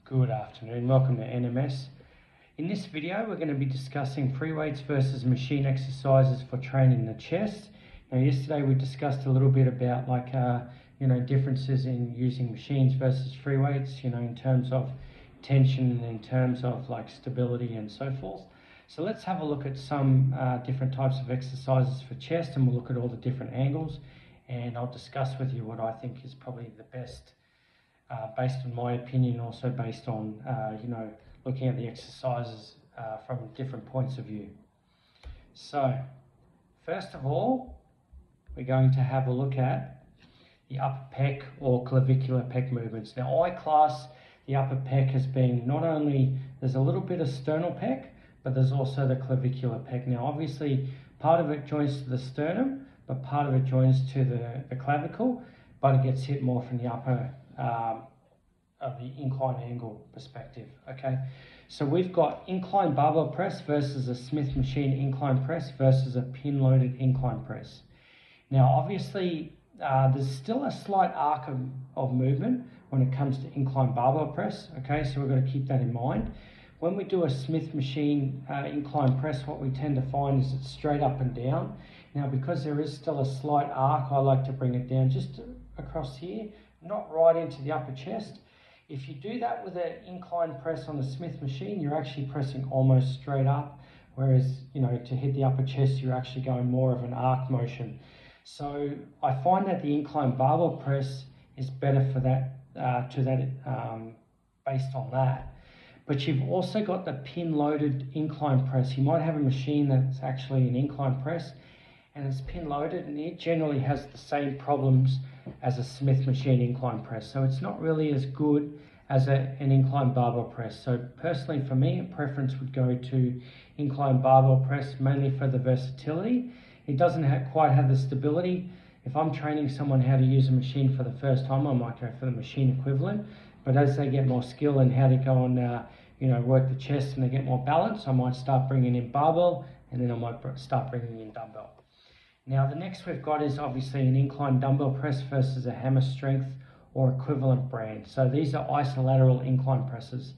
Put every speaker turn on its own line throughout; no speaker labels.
Good afternoon, welcome to NMS. In this video we're going to be discussing free weights versus machine exercises for training the chest. Now yesterday we discussed a little bit about differences in using machines versus free weights, in terms of tension and in terms of stability and so forth. So let's have a look at some different types of exercises for chest, and we'll look at all the different angles, and I'll discuss with you what I think is probably the best based on my opinion, also based on looking at the exercises from different points of view. So first of all, we're going to have a look at the upper pec or clavicular pec movements. Now I class the upper pec as being not only, there's a little bit of sternal pec, but there's also the clavicular pec. Now obviously part of it joins to the sternum, but part of it joins to the clavicle, but it gets hit more from the upper of the incline angle perspective. Okay, so we've got incline barbell press versus a Smith machine incline press versus a pin loaded incline press. Now obviously there's still a slight arc of movement when it comes to incline barbell press. Okay, so we've got to keep that in mind. When we do a Smith machine incline press, what we tend to find is it's straight up and down. Now because there is still a slight arc, I like to bring it down just across here, not right into the upper chest. If you do that with an incline press on the Smith machine, you're actually pressing almost straight up, whereas to hit the upper chest you're actually going more of an arc motion. So I find that the incline barbell press is better for that, based on that. But you've also got the pin loaded incline press. You might have a machine that's actually an incline press and it's pin loaded, and it generally has the same problems as a Smith machine incline press. So it's not really as good as an incline barbell press. So personally for me, a preference would go to incline barbell press, mainly for the versatility. It doesn't quite have the stability. If I'm training someone how to use a machine for the first time, I might go for the machine equivalent. But as they get more skill in how to go and work the chest and they get more balance, I might start bringing in barbell, and then I might start bringing in dumbbell. Now the next we've got is obviously an incline dumbbell press versus a hammer strength or equivalent brand. So these are isolateral incline presses.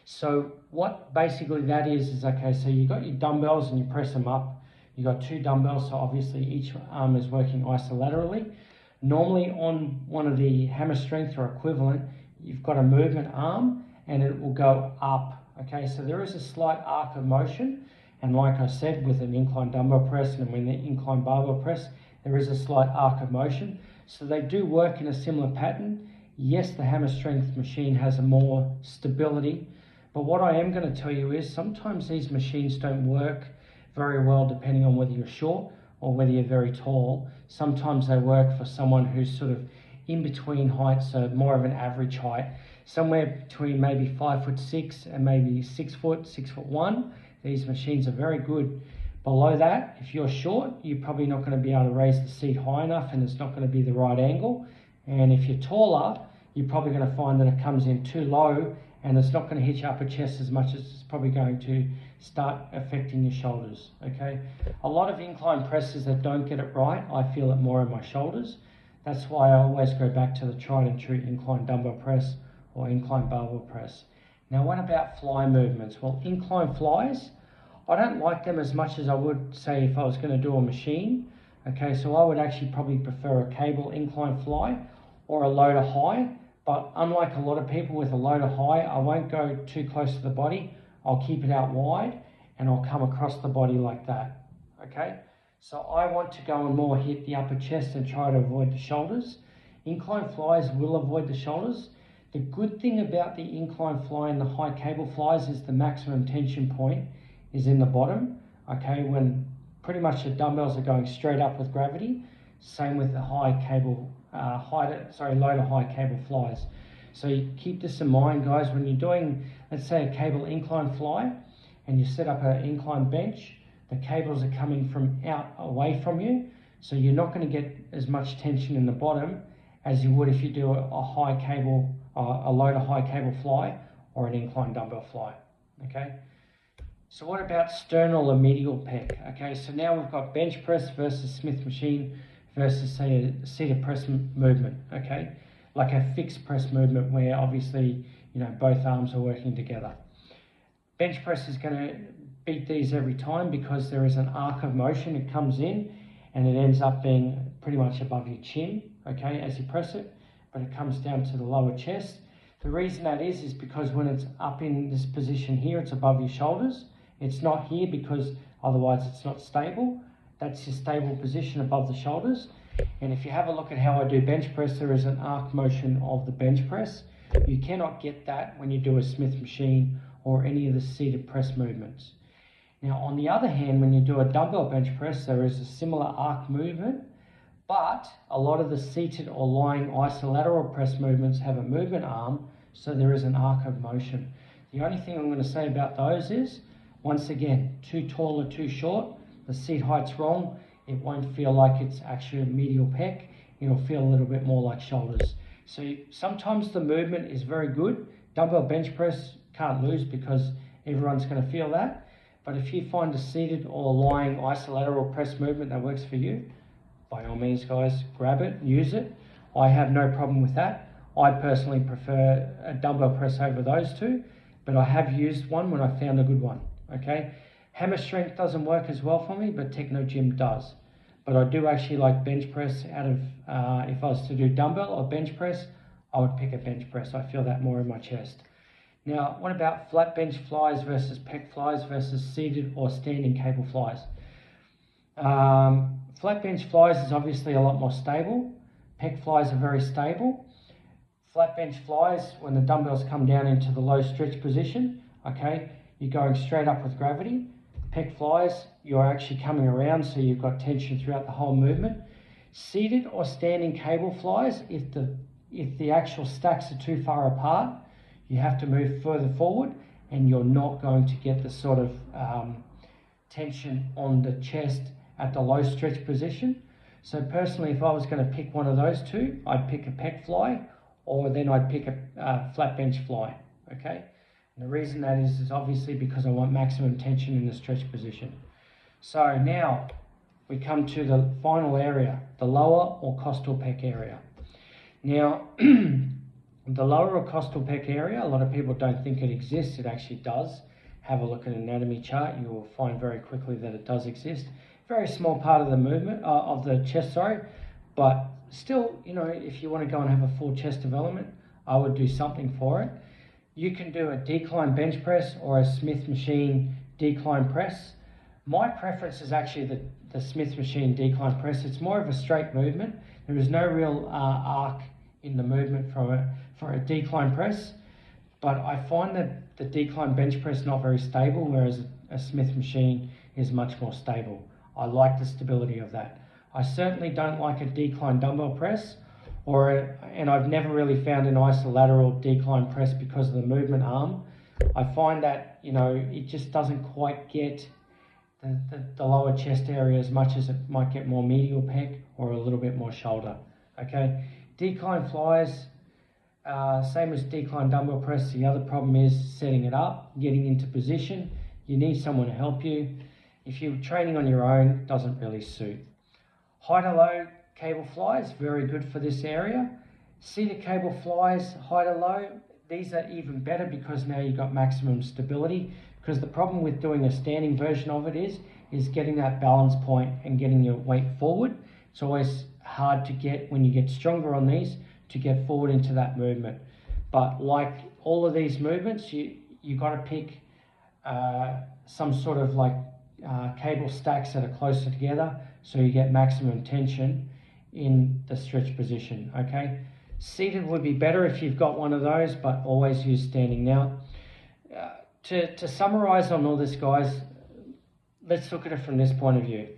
So what basically that is okay, so you got your dumbbells and you press them up. You got two dumbbells, so obviously each arm is working isolaterally. Normally on one of the hammer strength or equivalent, you've got a movement arm and it will go up. Okay, so there is a slight arc of motion. And like I said, with an incline dumbbell press and with the incline barbell press, there is a slight arc of motion. So they do work in a similar pattern. Yes, the hammer strength machine has a more stability, but what I am going to tell you is sometimes these machines don't work very well depending on whether you're short or whether you're very tall. Sometimes they work for someone who's sort of in between heights, so more of an average height, somewhere between maybe 5'6" and maybe 6 foot, 6'1". These machines are very good. Below that, if you're short, you're probably not going to be able to raise the seat high enough and it's not going to be the right angle. And if you're taller, you're probably going to find that it comes in too low and it's not going to hit your upper chest as much as it's probably going to start affecting your shoulders. Okay, a lot of incline presses that don't get it right, I feel it more in my shoulders. That's why I always go back to the tried and true incline dumbbell press or incline barbell press. Now what about fly movements? Well, incline flies, I don't like them as much as I would say if I was going to do a machine. Okay, so I would actually probably prefer a cable incline fly or a loader high. But unlike a lot of people with a loader high, I won't go too close to the body. I'll keep it out wide and I'll come across the body like that. Okay, so I want to go and more hit the upper chest and try to avoid the shoulders. Incline flies will avoid the shoulders. The good thing about the incline fly and the high cable flies is the maximum tension point is in the bottom. Okay, when pretty much the dumbbells are going straight up with gravity. Same with the loader high cable flies. So you keep this in mind, guys, when you're doing, let's say, a cable incline fly and you set up an incline bench, the cables are coming from out away from you. So you're not going to get as much tension in the bottom as you would if you do a high cable, a loader high cable fly or an incline dumbbell fly. Okay. So what about sternal or medial pec? Okay, so now we've got bench press versus Smith machine versus say a seated press movement. Okay, like a fixed press movement where obviously both arms are working together. Bench press is going to beat these every time because there is an arc of motion. It comes in and it ends up being pretty much above your chin, okay, as you press it, but it comes down to the lower chest. The reason that is because when it's up in this position here, it's above your shoulders. It's not here because otherwise it's not stable. That's your stable position above the shoulders. And if you have a look at how I do bench press, there is an arc motion of the bench press. You cannot get that when you do a Smith machine or any of the seated press movements. Now, on the other hand, when you do a dumbbell bench press, there is a similar arc movement, but a lot of the seated or lying isolateral press movements have a movement arm, so there is an arc of motion. The only thing I'm going to say about those is, once again, too tall or too short, the seat height's wrong, it won't feel like it's actually a medial pec, it'll feel a little bit more like shoulders. So sometimes the movement is very good. Dumbbell bench press can't lose because everyone's going to feel that. But if you find a seated or lying isolateral press movement that works for you, by all means, guys, grab it, use it. I have no problem with that. I personally prefer a dumbbell press over those two, but I have used one when I found a good one, okay? Hammer strength doesn't work as well for me, but Techno Gym does. But I do actually like bench press out of, if I was to do dumbbell or bench press, I would pick a bench press. I feel that more in my chest. Now, what about flat bench flies versus pec flies versus seated or standing cable flies? Flat bench flies is obviously a lot more stable. Pec flies are very stable. Flat bench flies, when the dumbbells come down into the low stretch position, okay, you're going straight up with gravity. Pec flies, you're actually coming around, so you've got tension throughout the whole movement. Seated or standing cable flies, if the actual stacks are too far apart, you have to move further forward and you're not going to get the sort of tension on the chest at the low stretch position. So personally, if I was going to pick one of those two, I'd pick a pec fly, or then I'd pick a flat bench fly, okay? And the reason that is obviously because I want maximum tension in the stretch position. So now we come to the final area, the lower or costal pec area. Now, the lower or costal pec area, a lot of people don't think it exists. It actually does. Have a look at an anatomy chart. You will find very quickly that it does exist. Very small part of the movement, of the chest, but still, if you want to go and have a full chest development, I would do something for it. You can do a decline bench press or a Smith machine decline press. My preference is actually the Smith machine decline press. It's more of a straight movement. There is no real arc in the movement for a decline press, but I find that the decline bench press is not very stable, whereas a Smith machine is much more stable. I like the stability of that. I certainly don't like a decline dumbbell press, and I've never really found an isolateral decline press because of the movement arm. I find that, it just doesn't quite get the lower chest area as much as it might get more medial pec or a little bit more shoulder, okay? Decline flies, same as decline dumbbell press. The other problem is setting it up, getting into position. You need someone to help you. If you're training on your own, it doesn't really suit. High to low cable flies, very good for this area. Seated cable flies, high to low, these are even better because now you've got maximum stability. Because the problem with doing a standing version of it is getting that balance point and getting your weight forward. It's always hard to get, when you get stronger on these, to get forward into that movement. But like all of these movements, you got to pick some sort of cable stacks that are closer together so you get maximum tension in the stretch position, okay? Seated would be better if you've got one of those, but always use standing. Now, to summarize on all this, guys, let's look at it from this point of view.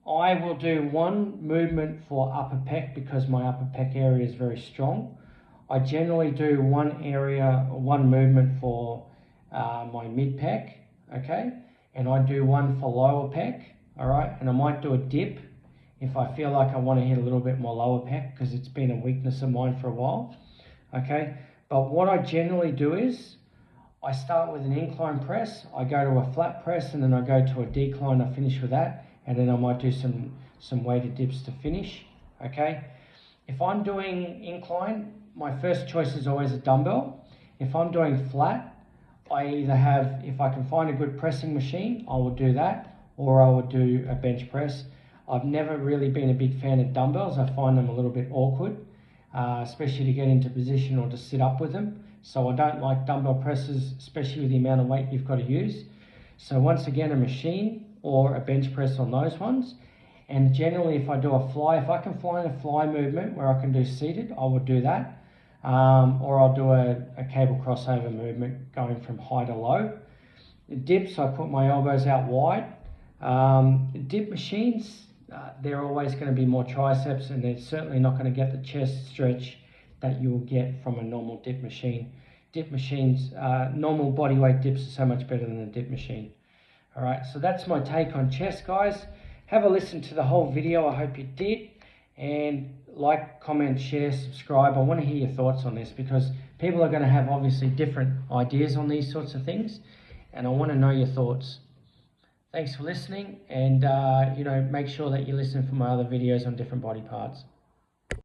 I will do one movement for upper pec because my upper pec area is very strong. I generally do one movement for my mid pec, okay? And I do one for lower pec, all right? And I might do a dip if I feel like I want to hit a little bit more lower pec because it's been a weakness of mine for a while, okay? But what I generally do is I start with an incline press, I go to a flat press, and then I go to a decline, I finish with that, and then I might do some weighted dips to finish, okay? If I'm doing incline, my first choice is always a dumbbell, If I'm doing flat, I either have, if I can find a good pressing machine, I will do that, or I would do a bench press. I've never really been a big fan of dumbbells. I find them a little bit awkward, especially to get into position or to sit up with them. So I don't like dumbbell presses, especially with the amount of weight you've got to use. So once again, a machine or a bench press on those ones. And generally, if I do a fly, if I can find a fly movement where I can do seated, I would do that. Or I'll do a cable crossover movement going from high to low. Dips, I put my elbows out wide. Dip machines, they're always going to be more triceps, and they're certainly not going to get the chest stretch that you'll get from a normal dip machine. Dip machines, normal body weight dips are so much better than a dip machine. All right, so that's my take on chest, guys. Have a listen to the whole video. I hope you did. And like, comment, share, subscribe. I want to hear your thoughts on this, because people are going to have obviously different ideas on these sorts of things, and I want to know your thoughts. Thanks for listening, and make sure that you listen for my other videos on different body parts.